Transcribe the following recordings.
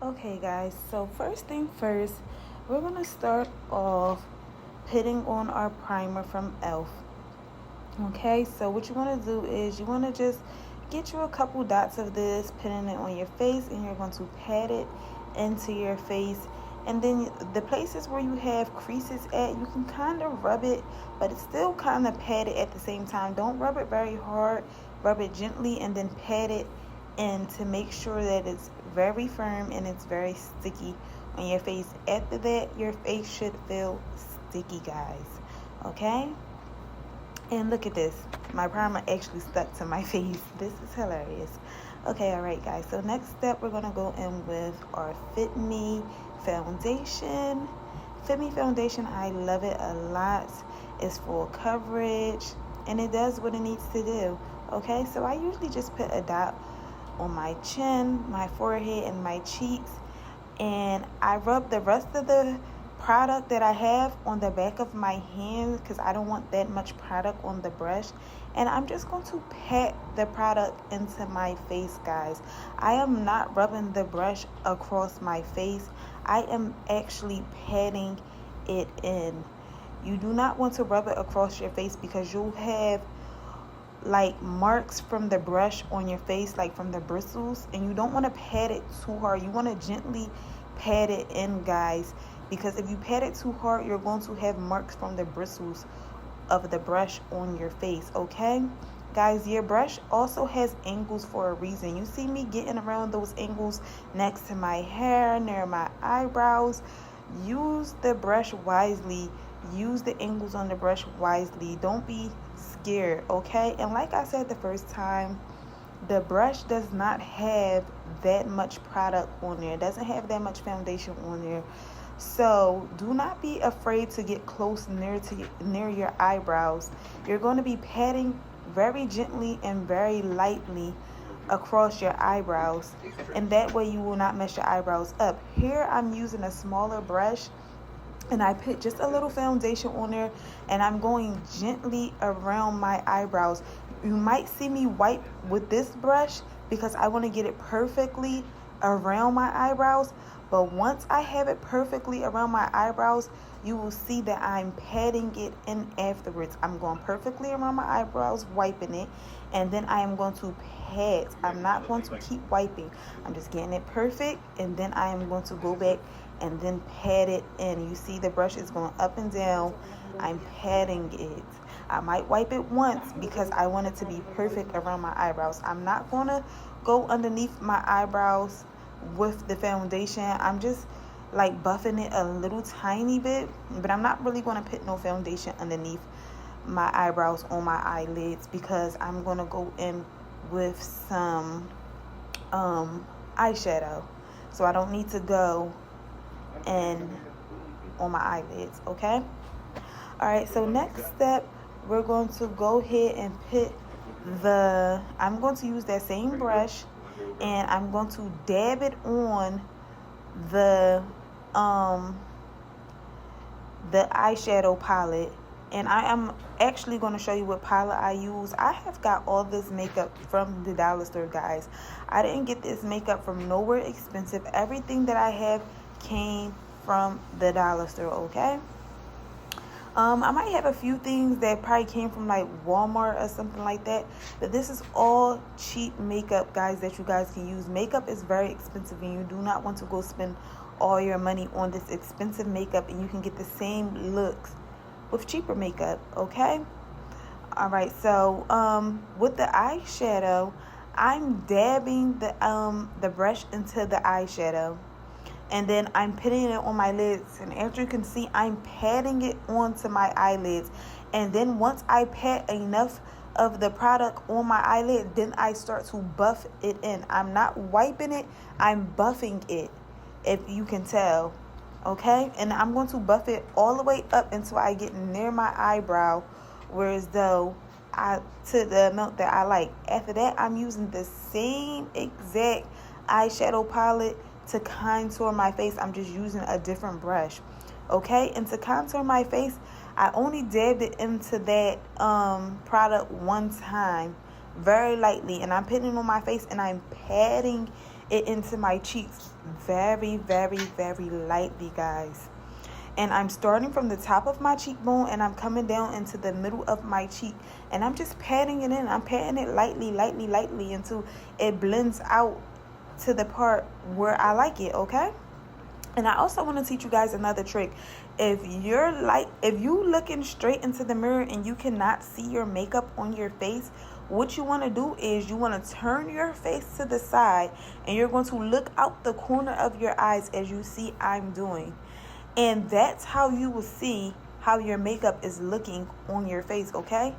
Okay guys, so first thing first, we're gonna start off putting on our primer from e.l.f. Okay, so what you want to do is you want to just get you a couple dots of this, putting it on your face, and you're going to pat it into your face. And then the places where you have creases at, you can kind of rub it, but it's still kind of pat it at the same time. Don't rub it very hard, rub it gently, and then pat it in to make sure that it's very firm and it's very sticky on your face. After that, your face should feel sticky, guys. Okay? And look at this. My primer actually stuck to my face. This is hilarious. Okay, alright guys. So next step, we're going to go in with our Fit Me foundation. Fit Me foundation, I love it a lot. It's full coverage. And it does what it needs to do. Okay, so I usually just put a dot on my chin, my forehead, and my cheeks. And I rub the rest of the product that I have on the back of my hand because I don't want that much product on the brush. And I'm just going to pat the product into my face, guys. I am not rubbing the brush across my face. I am actually patting it in. You do not want to rub it across your face because you'll have like marks from the brush on your face, like from the bristles, and you don't want to pat it too hard. You want to gently pat it in, guys, because if you pat it too hard, you're going to have marks from the bristles of the brush on your face. Okay guys, your brush also has angles for a reason. You see me getting around those angles next to my hair, near my eyebrows. Use the brush wisely. Use the angles on the brush wisely. Don't be scared, okay? And like I said the first time, the brush does not have that much product on there. It doesn't have that much foundation on there. So do not be afraid to get close near your eyebrows. You're going to be patting very gently and very lightly across your eyebrows, and that way you will not mess your eyebrows up. Here I'm using a smaller brush, and I put just a little foundation on there, and I'm going gently around my eyebrows. You might see me wipe with this brush because I want to get it perfectly around my eyebrows, but once I have it perfectly around my eyebrows, you will see that I'm patting it in afterwards. I'm going perfectly around my eyebrows, wiping it, and then I am going to pat. I'm not going to keep wiping. I'm just getting it perfect, and then I am going to go back and then pat it in. You see the brush is going up and down. I'm patting it. I might wipe it once because I want it to be perfect around my eyebrows. I'm not going to go underneath my eyebrows with the foundation. I'm just like buffing it a little tiny bit, but I'm not really going to put no foundation underneath my eyebrows on my eyelids because I'm going to go in with some eyeshadow, so I don't need to go in on my eyelids. Okay, all right, so next step, we're going to go ahead and put I'm going to use that same brush, and I'm going to dab it on the eyeshadow palette. And I am actually going to show you what palette I use. I have got all this makeup from the dollar store, guys. I didn't get this makeup from nowhere expensive. Everything that I have came from the dollar store, okay? I might have a few things that probably came from like Walmart or something like that, but this is all cheap makeup, guys, that you guys can use. Makeup is very expensive, and you do not want to go spend all your money on this expensive makeup, and you can get the same looks with cheaper makeup. Okay, all right, so with the eyeshadow, I'm dabbing the brush into the eyeshadow, and then I'm putting it on my lids. And as you can see, I'm patting it onto my eyelids. And then once I pat enough of the product on my eyelid, then I start to buff it in. I'm not wiping it, I'm buffing it, if you can tell. Okay, and I'm going to buff it all the way up until I get near my eyebrow, whereas though to the amount that I like. After that, I'm using the same exact eyeshadow palette to contour my face. I'm just using a different brush. Okay, and to contour my face, I only dabbed it into that product one time, very lightly, and I'm putting it on my face, and I'm patting it into my cheeks very, very, very lightly, guys. And I'm starting from the top of my cheekbone and I'm coming down into the middle of my cheek. And I'm just patting it in. I'm patting it lightly, lightly, lightly until it blends out to the part where I like it, okay? And I also want to teach you guys another trick. If you looking straight into the mirror and you cannot see your makeup on your face, what you want to do is you want to turn your face to the side and you're going to look out the corner of your eyes as you see I'm doing. And that's how you will see how your makeup is looking on your face, okay?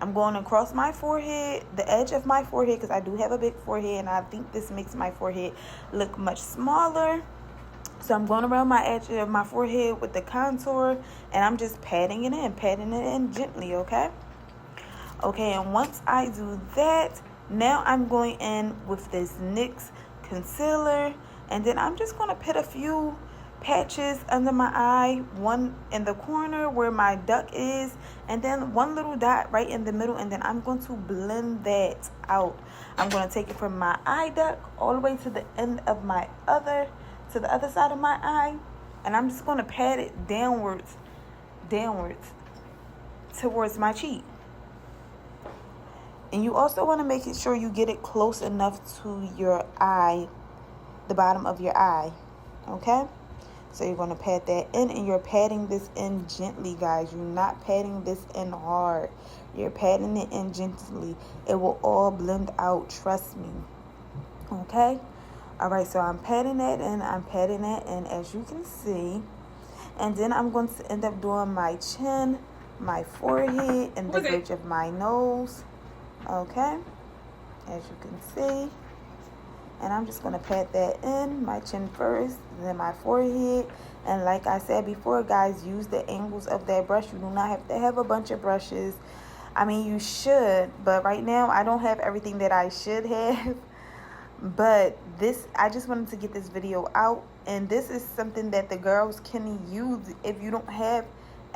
I'm going across my forehead, the edge of my forehead, because I do have a big forehead, and I think this makes my forehead look much smaller. So I'm going around my edge of my forehead with the contour, and I'm just patting it in gently, okay? Okay, and once I do that, now I'm going in with this NYX concealer, and then I'm just going to put a few patches under my eye, one in the corner where my duck is, and then one little dot right in the middle, and then I'm going to blend that out. I'm going to take it from my eye duct all the way to the end of my other side of my eye, and I'm just going to pat it downwards towards my cheek. And you also want to make sure you get it close enough to your eye, the bottom of your eye, okay? So you're going to pat that in, and you're patting this in gently, guys. You're not patting this in hard. You're patting it in gently. It will all blend out, trust me. Okay? All right, so I'm patting that in. As you can see. And then I'm going to end up doing my chin, my forehead, and the bridge of my nose. Okay? As you can see. And I'm just going to pat that in, my chin first, then my forehead. And like I said before, guys, use the angles of that brush. You do not have to have a bunch of brushes. I mean, you should, but right now I don't have everything that I should have. But I just wanted to get this video out. And this is something that the girls can use if you don't have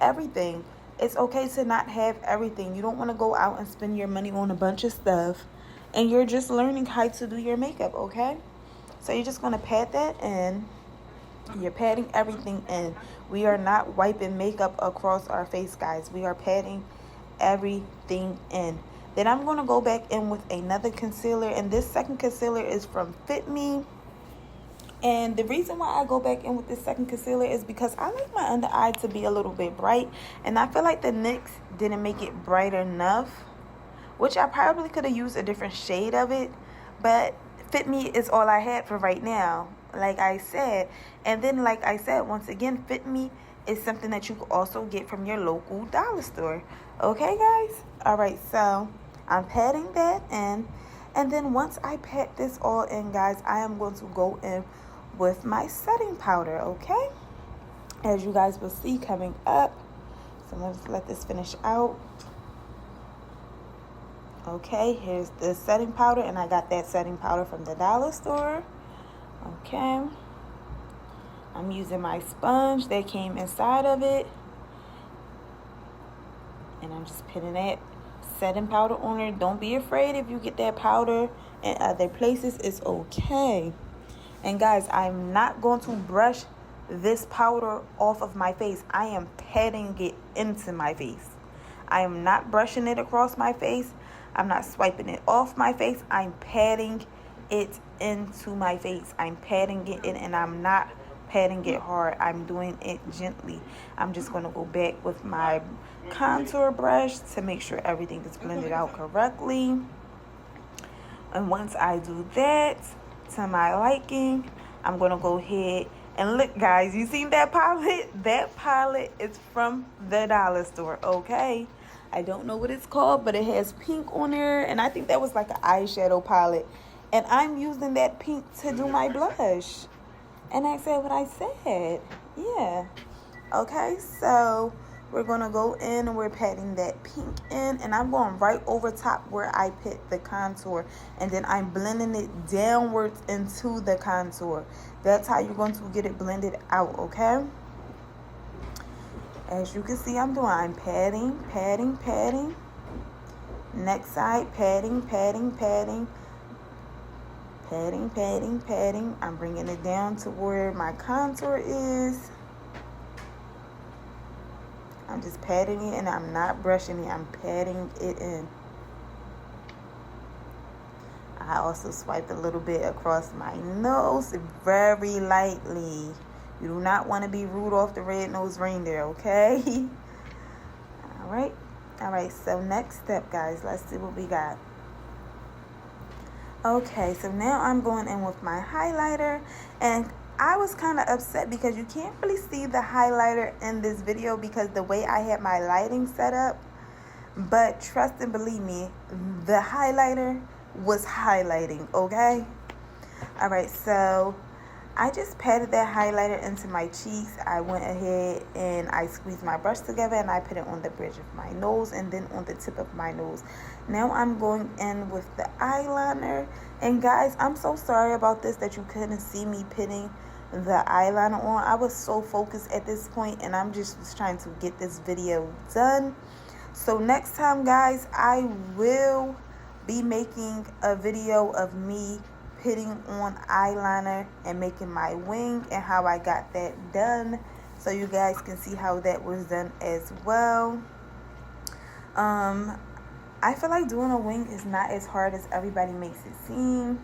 everything. It's okay to not have everything. You don't want to go out and spend your money on a bunch of stuff. And you're just learning how to do your makeup, okay? So you're just going to pat that in. You're patting everything in. We are not wiping makeup across our face, guys. We are patting everything in. Then I'm going to go back in with another concealer. And this second concealer is from Fit Me. And the reason why I go back in with this second concealer is because I like my under eye to be a little bit bright. And I feel like the NYX didn't make it bright enough, which I probably could have used a different shade of it. But Fit Me is all I had for right now, like I said. And then, like I said, once again, Fit Me is something that you can also get from your local dollar store. Okay, guys? All right, so I'm patting that in. And then once I pat this all in, guys, I am going to go in with my setting powder, okay? As you guys will see coming up. So let's let this finish out. Okay, here's the setting powder, and I got that setting powder from the dollar store. Okay. I'm using my sponge that came inside of it. And I'm just putting that setting powder on there. Don't be afraid if you get that powder in other places. It's okay. And guys, I'm not going to brush this powder off of my face. I am patting it into my face. I am not brushing it across my face. I'm not swiping it off my face. I'm patting it into my face. I'm patting it in, and I'm not patting it hard. I'm doing it gently. I'm just going to go back with my contour brush to make sure everything is blended out correctly. And once I do that to my liking, I'm going to go ahead and look, guys. You seen that palette? That palette is from the dollar store, okay? I don't know what it's called, but it has pink on there. And I think that was like an eyeshadow palette. And I'm using that pink to do my blush. And I said what I said. Yeah. Okay, so we're going to go in and we're patting that pink in. And I'm going right over top where I put the contour. And then I'm blending it downwards into the contour. That's how you're going to get it blended out, okay? As you can see, I'm patting, patting, patting. Next side, patting, patting, patting. Patting, patting, patting. I'm bringing it down to where my contour is. I'm just patting it, and I'm not brushing it. I'm patting it in. I also swiped a little bit across my nose very lightly. You do not want to be Rudolph the Red-Nosed Reindeer, okay? All right, so next step, guys. Let's see what we got. Okay, so now I'm going in with my highlighter, and I was kind of upset because you can't really see the highlighter in this video because the way I had my lighting set up. But trust and believe me, the highlighter was highlighting, okay? All right, so I just patted that highlighter into my cheeks. I went ahead and I squeezed my brush together and I put it on the bridge of my nose and then on the tip of my nose. Now I'm going in with the eyeliner. And guys, I'm so sorry about this that you couldn't see me putting the eyeliner on. I was so focused at this point, and I'm just trying to get this video done. So next time, guys, I will be making a video of me putting on eyeliner and making my wing and how I got that done, so you guys can see how that was done as well. I feel like doing a wing is not as hard as everybody makes it seem.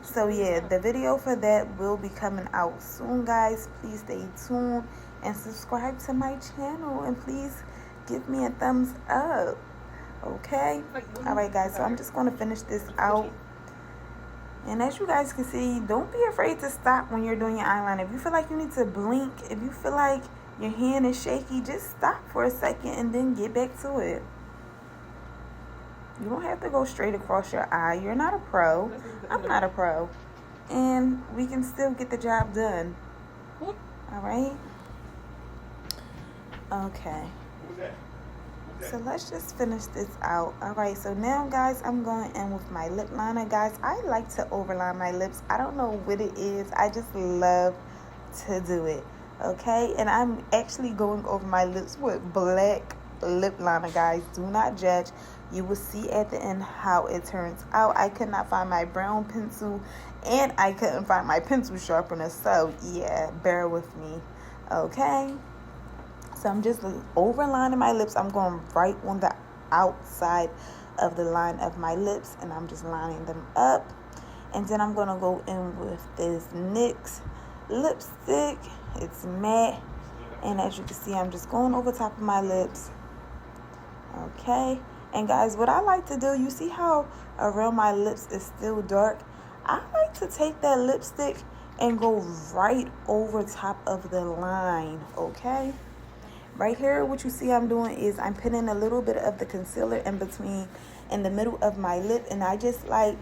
So yeah, the video for that will be coming out soon, guys. Please stay tuned and subscribe to my channel, and please give me a thumbs up, okay? All right, guys, so I'm just going to finish this out. And as you guys can see, don't be afraid to stop when you're doing your eyeliner. If you feel like you need to blink, if you feel like your hand is shaky, just stop for a second and then get back to it. You don't have to go straight across your eye. You're not a pro. I'm not a pro. And we can still get the job done. All right? Okay. So let's just finish this out. All right, so now, guys, I'm going in with my lip liner. Guys, I like to overline my lips. I don't know what it is. I just love to do it, okay? And I'm actually going over my lips with black lip liner, guys. Do not judge. You will see at the end how it turns out. I could not find my brown pencil, and I couldn't find my pencil sharpener. So, yeah, bear with me, okay? So I'm just overlining my lips. I'm going right on the outside of the line of my lips, and I'm just lining them up. And then I'm going to go in with this NYX lipstick. It's matte. And as you can see, I'm just going over top of my lips. Okay. And guys, what I like to do, you see how around my lips is still dark? I like to take that lipstick and go right over top of the line, okay? Right here, what you see I'm doing is I'm putting a little bit of the concealer in the middle of my lip, and I just like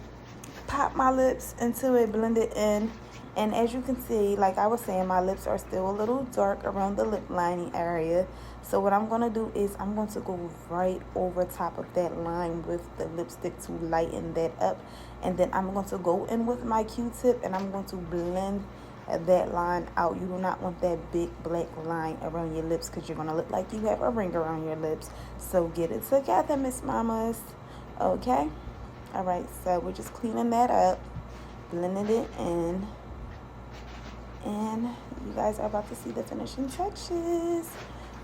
pop my lips until it blended in. And as you can see, like I was saying, my lips are still a little dark around the lip lining area. So what I'm going to do is I'm going to go right over top of that line with the lipstick to lighten that up. And then I'm going to go in with my Q-tip, and I'm going to blend that line out. You do not want that big black line around your lips, because you're going to look like you have a ring around your lips. So get it together, Miss Mamas. Okay? All right, so we're just cleaning that up, blending it in. And you guys are about to see the finishing touches.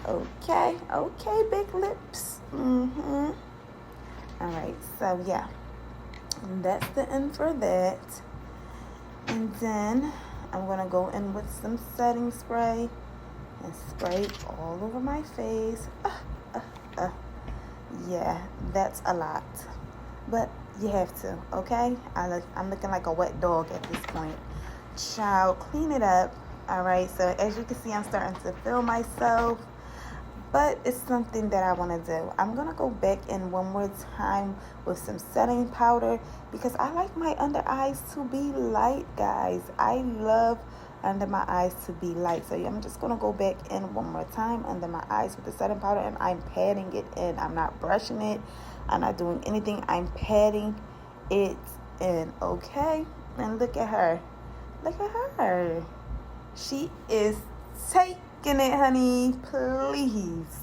Okay, big lips. All right, so yeah, that's the end for that. And then I'm gonna go in with some setting spray and spray all over my face. Yeah, that's a lot, but you have to, okay? I'm looking like a wet dog at this point. Child, clean it up. All right, so as you can see, I'm starting to feel myself, but it's something that I want to do. I'm gonna go back in one more time with some setting powder, because I like my under eyes to be light, guys. I love under my eyes to be light. So I'm just gonna go back in one more time under my eyes with the setting powder, and I'm patting it in. I'm not brushing it. I'm not doing anything. I'm patting it in, okay? And look at her. Look at her. She is taking it, honey. Please.